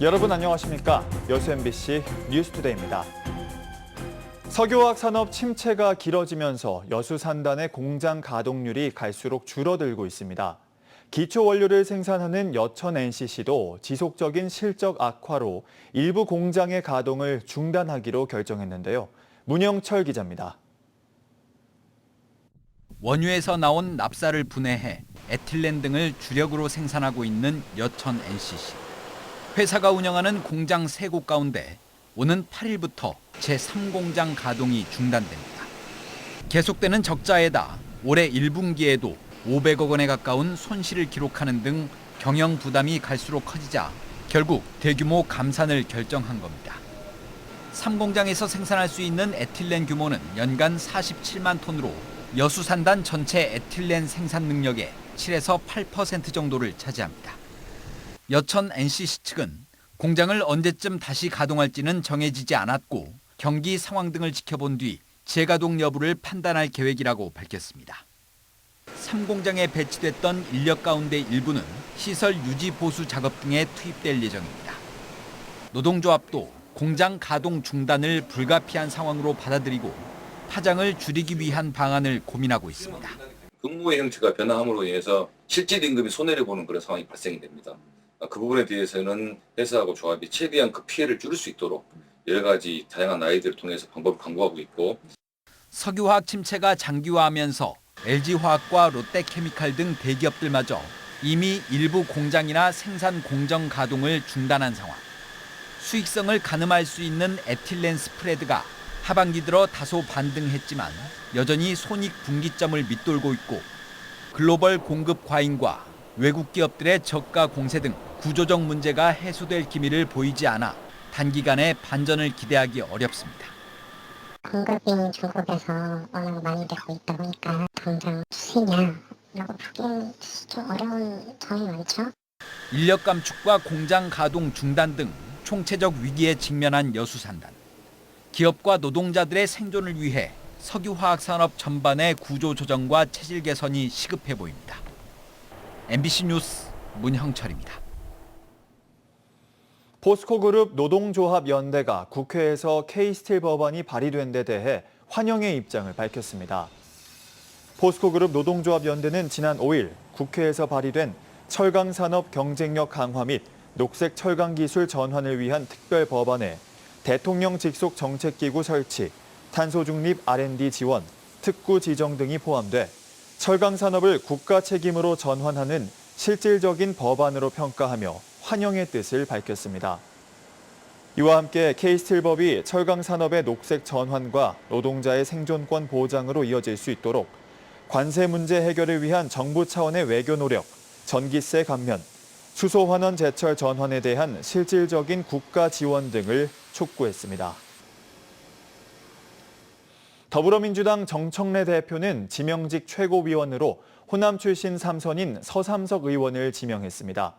여러분 안녕하십니까? 여수 MBC 뉴스투데이입니다. 석유화학 산업 침체가 길어지면서 여수 산단의 공장 가동률이 갈수록 줄어들고 있습니다. 기초 원료를 생산하는 여천 NCC도 지속적인 실적 악화로 일부 공장의 가동을 중단하기로 결정했는데요. 문영철 기자입니다. 원유에서 나온 납사를 분해해 에틸렌 등을 주력으로 생산하고 있는 여천 NCC. 회사가 운영하는 공장 3곳 가운데 오는 8일부터 제3공장 가동이 중단됩니다. 계속되는 적자에다 올해 1분기에도 500억 원에 가까운 손실을 기록하는 등 경영 부담이 갈수록 커지자 결국 대규모 감산을 결정한 겁니다. 3공장에서 생산할 수 있는 에틸렌 규모는 연간 47만 톤으로 여수 산단 전체 에틸렌 생산 능력의 7에서 8% 정도를 차지합니다. 여천 NCC 측은 공장을 언제쯤 다시 가동할지는 정해지지 않았고 경기 상황 등을 지켜본 뒤 재가동 여부를 판단할 계획이라고 밝혔습니다. 3공장에 배치됐던 인력 가운데 일부는 시설 유지 보수 작업 등에 투입될 예정입니다. 노동조합도 공장 가동 중단을 불가피한 상황으로 받아들이고 파장을 줄이기 위한 방안을 고민하고 있습니다. 근무의 형태가 변화함으로 인해서 실질 임금이 손해를 보는 그런 상황이 발생이 됩니다. 그 부분에 대해서는 회사하고 조합이 최대한 그 피해를 줄일 수 있도록 여러 가지 다양한 아이디어를 통해서 방법을 강구하고 있고. 석유화학 침체가 장기화하면서 LG화학과 롯데케미칼 등 대기업들마저 이미 일부 공장이나 생산 공정 가동을 중단한 상황. 수익성을 가늠할 수 있는 에틸렌 스프레드가 하반기 들어 다소 반등했지만 여전히 손익 분기점을 밑돌고 있고 글로벌 공급 과잉과 외국 기업들의 저가 공세 등 구조적 문제가 해소될 기미를 보이지 않아 단기간에 반전을 기대하기 어렵습니다. 공급이 중국에서 워낙 많이 되고 있다 보니까 당장 수익이냐라고 보기엔 좀 어려운 점이 많죠. 인력 감축과 공장 가동 중단 등 총체적 위기에 직면한 여수 산단. 기업과 노동자들의 생존을 위해 석유화학 산업 전반의 구조 조정과 체질 개선이 시급해 보입니다. MBC 뉴스 문형철입니다. 포스코그룹 노동조합연대가 국회에서 K스틸 법안이 발의된 데 대해 환영의 입장을 밝혔습니다. 포스코그룹 노동조합연대는 지난 5일 국회에서 발의된 철강산업 경쟁력 강화 및 녹색 철강기술 전환을 위한 특별 법안에 대통령 직속 정책기구 설치, 탄소중립 R&D 지원, 특구 지정 등이 포함돼 철강산업을 국가 책임으로 전환하는 실질적인 법안으로 평가하며 환영의 뜻을 밝혔습니다. 이와 함께 K스틸법이 철강산업의 녹색 전환과 노동자의 생존권 보장으로 이어질 수 있도록 관세 문제 해결을 위한 정부 차원의 외교 노력, 전기세 감면, 수소환원 제철 전환에 대한 실질적인 국가 지원 등을 촉구했습니다. 더불어민주당 정청래 대표는 지명직 최고위원으로 호남 출신 3선인 서삼석 의원을 지명했습니다.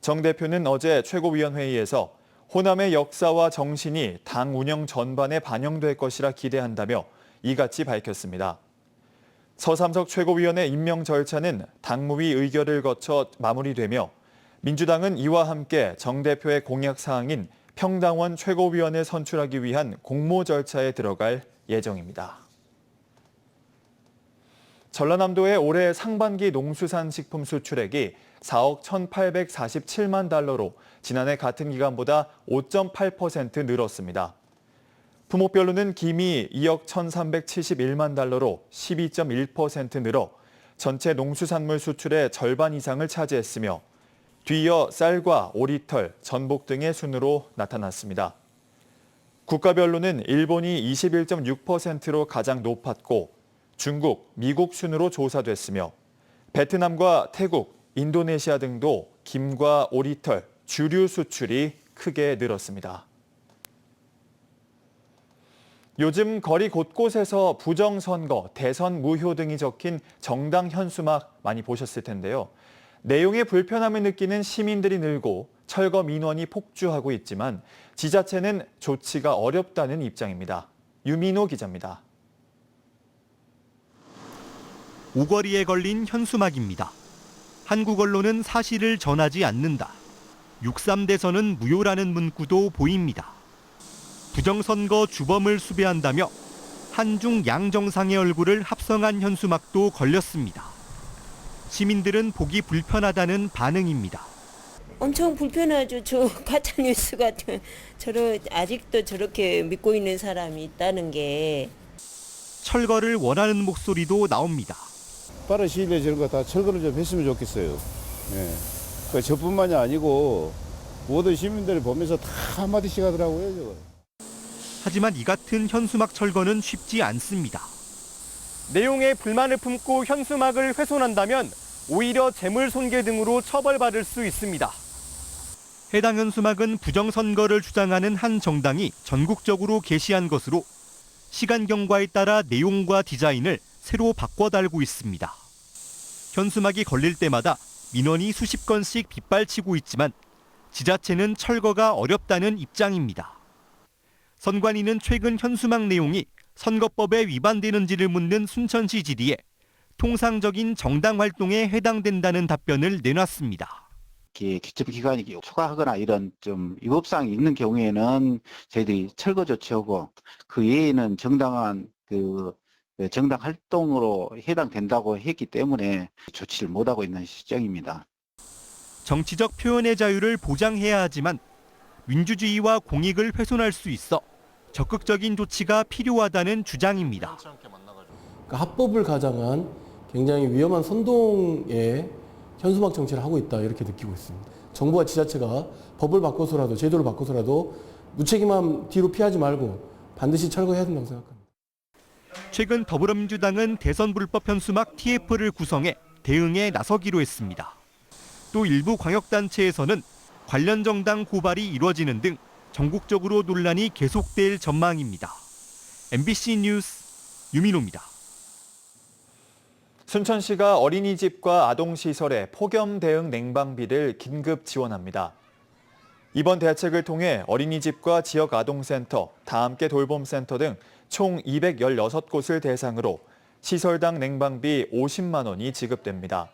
정 대표는 어제 최고위원회의에서 호남의 역사와 정신이 당 운영 전반에 반영될 것이라 기대한다며 이같이 밝혔습니다. 서삼석 최고위원의 임명 절차는 당무위 의결을 거쳐 마무리되며 민주당은 이와 함께 정 대표의 공약 사항인 평당원 최고위원을 선출하기 위한 공모 절차에 들어갈 예정입니다. 전라남도의 올해 상반기 농수산식품 수출액이 4억 1,847만 달러로 지난해 같은 기간보다 5.8% 늘었습니다. 품목별로는 김이 2억 1,371만 달러로 12.1% 늘어 전체 농수산물 수출의 절반 이상을 차지했으며 뒤이어 쌀과 오리털, 전복 등의 순으로 나타났습니다. 국가별로는 일본이 21.6%로 가장 높았고 중국, 미국 순으로 조사됐으며 베트남과 태국, 인도네시아 등도 김과 오리털, 주류 수출이 크게 늘었습니다. 요즘 거리 곳곳에서 부정선거, 대선 무효 등이 적힌 정당 현수막 많이 보셨을 텐데요. 내용에 불편함을 느끼는 시민들이 늘고 철거 민원이 폭주하고 있지만 지자체는 조치가 어렵다는 입장입니다. 유민호 기자입니다. 오거리에 걸린 현수막입니다. 한국 언론은 사실을 전하지 않는다. 6.3대선은 무효라는 문구도 보입니다. 부정선거 주범을 수배한다며 한중 양정상의 얼굴을 합성한 현수막도 걸렸습니다. 시민들은 보기 불편하다는 반응입니다. 엄청 불편하죠. 저 가짜뉴스 같은 아직도 저렇게 믿고 있는 사람이 있다는 게. 철거를 원하는 목소리도 나옵니다. 빠른 시일 내에 저런 거 다 철거를 좀 했으면 좋겠어요. 예. 그 저뿐만이 아니고 모든 시민들을 보면서 다 한마디씩 하더라고요. 저거. 하지만 이 같은 현수막 철거는 쉽지 않습니다. 내용에 불만을 품고 현수막을 훼손한다면 오히려 재물손괴 등으로 처벌받을 수 있습니다. 해당 현수막은 부정선거를 주장하는 한 정당이 전국적으로 게시한 것으로 시간 경과에 따라 내용과 디자인을 새로 바꿔 달고 있습니다. 현수막이 걸릴 때마다 민원이 수십 건씩 빗발치고 있지만 지자체는 철거가 어렵다는 입장입니다. 선관위는 최근 현수막 내용이 선거법에 위반되는지를 묻는 순천시 질의에 통상적인 정당 활동에 해당된다는 답변을 내놨습니다. 기관이 초과하거나 이런 좀 위법사항이 있는 경우에는 저희들이 철거 조치하고 그 외에는 정당 활동으로 해당된다고 했기 때문에 조치를 못하고 있는 시정입니다. 정치적 표현의 자유를 보장해야 하지만 민주주의와 공익을 훼손할 수 있어 적극적인 조치가 필요하다는 주장입니다. 그러니까 합법을 가장한 굉장히 위험한 선동의 현수막 정치를 하고 있다 이렇게 느끼고 있습니다. 정부와 지자체가 법을 바꿔서라도 제도를 바꿔서라도 무책임함 뒤로 피하지 말고 반드시 철거해야 된다고 생각합니다. 최근 더불어민주당은 대선 불법 현수막 TF를 구성해 대응에 나서기로 했습니다. 또 일부 광역단체에서는 관련 정당 고발이 이루어지는 등 전국적으로 논란이 계속될 전망입니다. MBC 뉴스 유민호입니다. 순천시가 어린이집과 아동시설에 폭염 대응 냉방비를 긴급 지원합니다. 이번 대책을 통해 어린이집과 지역 아동센터, 다함께 돌봄센터 등 총 216곳을 대상으로 시설당 냉방비 50만 원이 지급됩니다.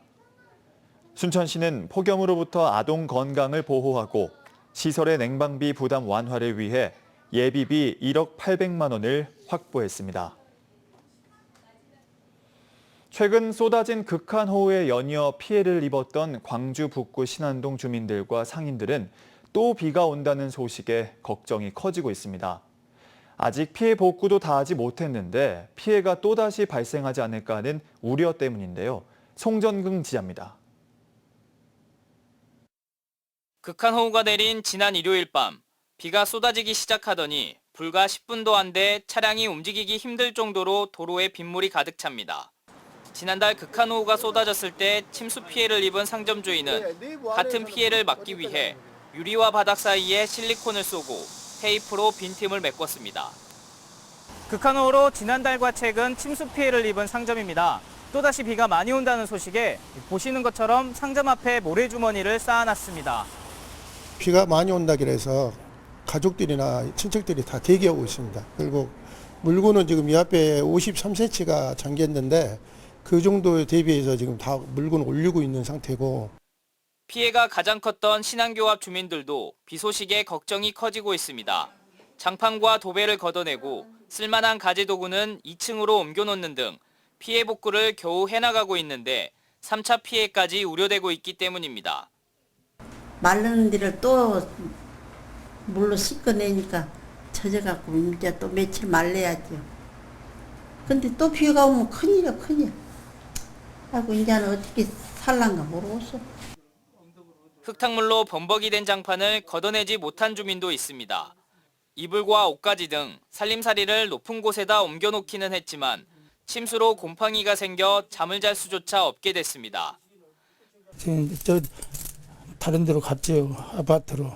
순천시는 폭염으로부터 아동 건강을 보호하고 시설의 냉방비 부담 완화를 위해 예비비 1억 800만 원을 확보했습니다. 최근 쏟아진 극한호우에 연이어 피해를 입었던 광주 북구 신안동 주민들과 상인들은 또 비가 온다는 소식에 걱정이 커지고 있습니다. 아직 피해 복구도 다 하지 못했는데 피해가 또다시 발생하지 않을까 하는 우려 때문인데요. 송전긍 기자입니다. 극한호우가 내린 지난 일요일 밤, 비가 쏟아지기 시작하더니 불과 10분도 안 돼 차량이 움직이기 힘들 정도로 도로에 빗물이 가득 찹니다. 지난달 극한호우가 쏟아졌을 때 침수 피해를 입은 상점 주인은 같은 피해를 막기 위해 유리와 바닥 사이에 실리콘을 쏘고 테이프로 빈틈을 메꿨습니다. 극한호우로 지난달과 최근 침수 피해를 입은 상점입니다. 또다시 비가 많이 온다는 소식에 보시는 것처럼 상점 앞에 모래주머니를 쌓아놨습니다. 비가 많이 온다고 해서 가족들이나 친척들이 다 대기하고 있습니다. 그리고 물건은 지금 이 앞에 53cm가 잠겼는데 그 정도에 대비해서 지금 다 물건 올리고 있는 상태고. 피해가 가장 컸던 신안교 앞 주민들도 비 소식에 걱정이 커지고 있습니다. 장판과 도배를 걷어내고 쓸만한 가재도구는 2층으로 옮겨놓는 등 피해 복구를 겨우 해나가고 있는데 3차 피해까지 우려되고 있기 때문입니다. 마르는 데를 또 물로 씻어내니까 젖어갖고 이제 또 며칠 말려야죠. 근데 또 비가 오면 큰일이야, 큰일. 아이고 이제는 어떻게 살란가 모르겠어. 흙탕물로 범벅이 된 장판을 걷어내지 못한 주민도 있습니다. 이불과 옷가지 등 살림살이를 높은 곳에다 옮겨놓기는 했지만 침수로 곰팡이가 생겨 잠을 잘 수조차 없게 됐습니다. 지금 저 다른 데로 갔죠. 아파트로.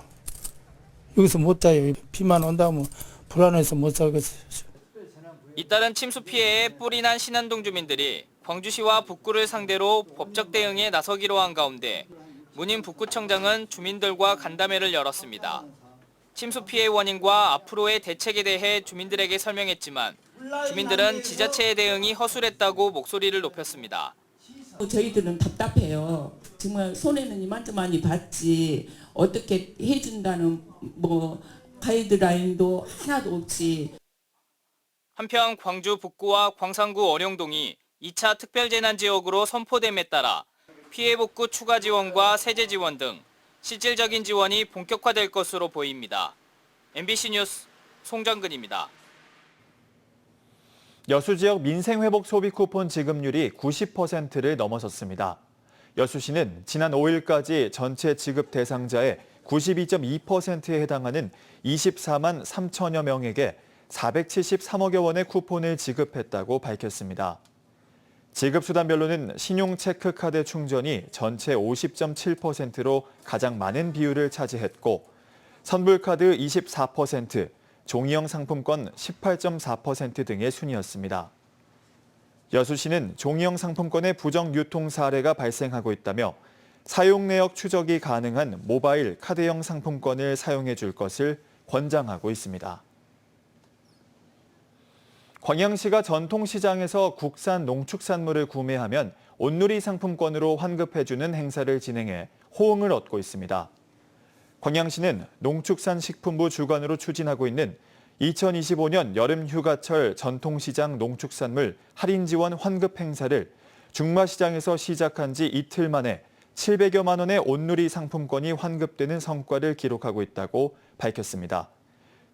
여기서 못 자요. 비만 온다면 불안해서 못 살겠어요. 잇따른 침수 피해에 뿔이 난 신안동 주민들이 광주시와 북구를 상대로 법적 대응에 나서기로 한 가운데 문인 북구청장은 주민들과 간담회를 열었습니다. 침수 피해 원인과 앞으로의 대책에 대해 주민들에게 설명했지만 주민들은 지자체의 대응이 허술했다고 목소리를 높였습니다. 저희들은 답답해요. 정말 손해는 이만저만이 받지 어떻게 해준다는 뭐 가이드라인도 하나도 없이. 한편 광주 북구와 광산구 어령동이 2차 특별재난지역으로 선포됨에 따라 피해 복구 추가 지원과 세제 지원 등 실질적인 지원이 본격화될 것으로 보입니다. MBC 뉴스 송정근입니다. 여수 지역 민생회복 소비 쿠폰 지급률이 90%를 넘어섰습니다. 여수시는 지난 5일까지 전체 지급 대상자의 92.2%에 해당하는 24만 3천여 명에게 473억여 원의 쿠폰을 지급했다고 밝혔습니다. 지급 수단별로는 신용체크카드 충전이 전체 50.7%로 가장 많은 비율을 차지했고 선불카드 24%, 종이형 상품권 18.4% 등의 순이었습니다. 여수시는 종이형 상품권의 부정 유통 사례가 발생하고 있다며 사용 내역 추적이 가능한 모바일 카드형 상품권을 사용해 줄 것을 권장하고 있습니다. 광양시가 전통시장에서 국산 농축산물을 구매하면 온누리 상품권으로 환급해주는 행사를 진행해 호응을 얻고 있습니다. 광양시는 농축산식품부 주관으로 추진하고 있는 2025년 여름휴가철 전통시장 농축산물 할인 지원 환급 행사를 중마시장에서 시작한 지 이틀 만에 700여만 원의 온누리 상품권이 환급되는 성과를 기록하고 있다고 밝혔습니다.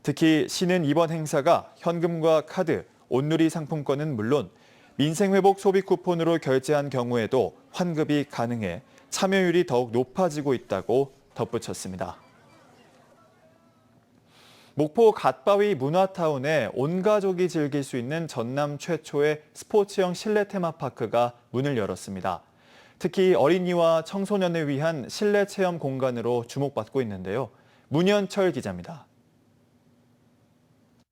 특히 시는 이번 행사가 현금과 카드, 온누리 상품권은 물론 민생회복 소비 쿠폰으로 결제한 경우에도 환급이 가능해 참여율이 더욱 높아지고 있다고 덧붙였습니다. 목포 갓바위 문화타운에 온 가족이 즐길 수 있는 전남 최초의 스포츠형 실내 테마파크가 문을 열었습니다. 특히 어린이와 청소년을 위한 실내 체험 공간으로 주목받고 있는데요. 문현철 기자입니다.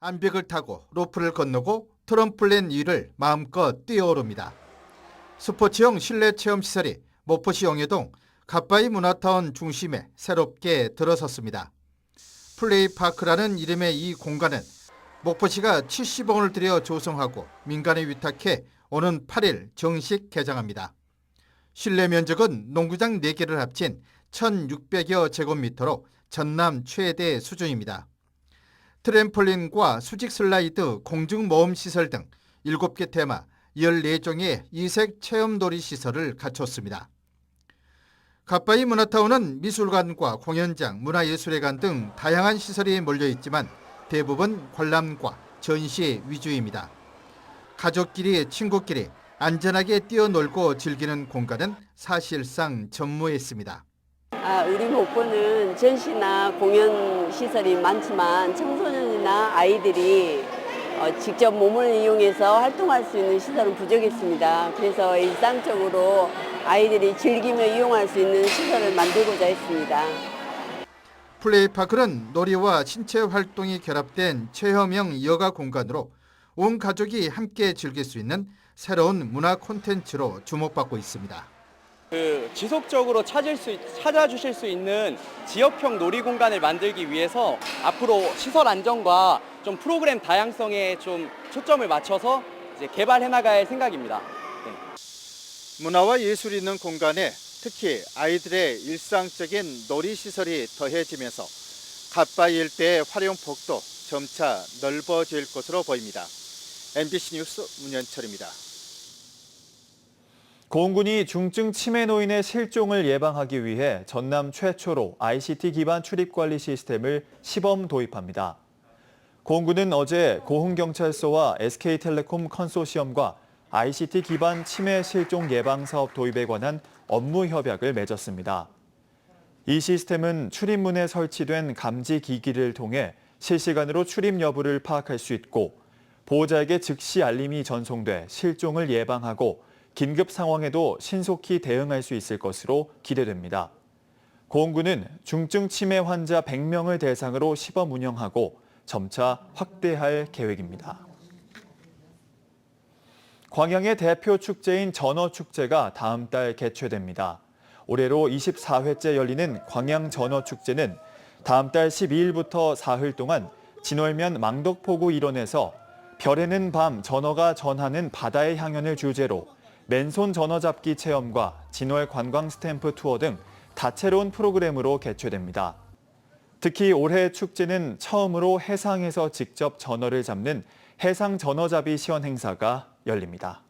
암벽을 타고 로프를 건너고 트럼플린 위를 마음껏 뛰어오릅니다. 스포츠형 실내 체험 시설이 목포시 영해동 갓바위 문화타운 중심에 새롭게 들어섰습니다. 플레이파크라는 이름의 이 공간은 목포시가 70억 원을 들여 조성하고 민간에 위탁해 오는 8일 정식 개장합니다. 실내 면적은 농구장 4개를 합친 1,600여 제곱미터로 전남 최대 수준입니다. 트램폴린과 수직 슬라이드, 공중 모험 시설 등 7개 테마 14종의 이색 체험놀이 시설을 갖췄습니다. 갓바위 문화타운은 미술관과 공연장, 문화예술회관 등 다양한 시설이 몰려있지만 대부분 관람과 전시 위주입니다. 가족끼리, 친구끼리 안전하게 뛰어놀고 즐기는 공간은 사실상 전무했습니다. 우리 목포는 전시나 공연 시설이 많지만 청소년이나 아이들이 직접 몸을 이용해서 활동할 수 있는 시설은 부족했습니다. 그래서 일상적으로 아이들이 즐기며 이용할 수 있는 시설을 만들고자 했습니다. 플레이파크는 놀이와 신체 활동이 결합된 체험형 여가 공간으로 온 가족이 함께 즐길 수 있는 새로운 문화 콘텐츠로 주목받고 있습니다. 지속적으로 찾아주실 수 있는 지역형 놀이공간을 만들기 위해서 앞으로 시설 안정과 좀 프로그램 다양성에 좀 초점을 맞춰서 이제 개발해 나갈 생각입니다. 문화와 예술이 있는 공간에 특히 아이들의 일상적인 놀이시설이 더해지면서 갓바위 일대의 활용폭도 점차 넓어질 것으로 보입니다. MBC 뉴스 문현철입니다. 고흥군이 중증 치매 노인의 실종을 예방하기 위해 전남 최초로 ICT 기반 출입관리 시스템을 시범 도입합니다. 고흥군은 어제 고흥경찰서와 SK텔레콤 컨소시엄과 ICT 기반 치매 실종 예방 사업 도입에 관한 업무 협약을 맺었습니다. 이 시스템은 출입문에 설치된 감지 기기를 통해 실시간으로 출입 여부를 파악할 수 있고 보호자에게 즉시 알림이 전송돼 실종을 예방하고 긴급 상황에도 신속히 대응할 수 있을 것으로 기대됩니다. 고흥군은 중증 치매 환자 100명을 대상으로 시범 운영하고 점차 확대할 계획입니다. 광양의 대표 축제인 전어축제가 다음 달 개최됩니다. 올해로 24회째 열리는 광양전어축제는 다음 달 12일부터 사흘 동안 진월면 망덕포구 일원에서 별에는 밤 전어가 전하는 바다의 향연을 주제로 맨손 전어잡기 체험과 진월 관광 스탬프 투어 등 다채로운 프로그램으로 개최됩니다. 특히 올해 축제는 처음으로 해상에서 직접 전어를 잡는 해상 전어잡이 시연 행사가 열립니다.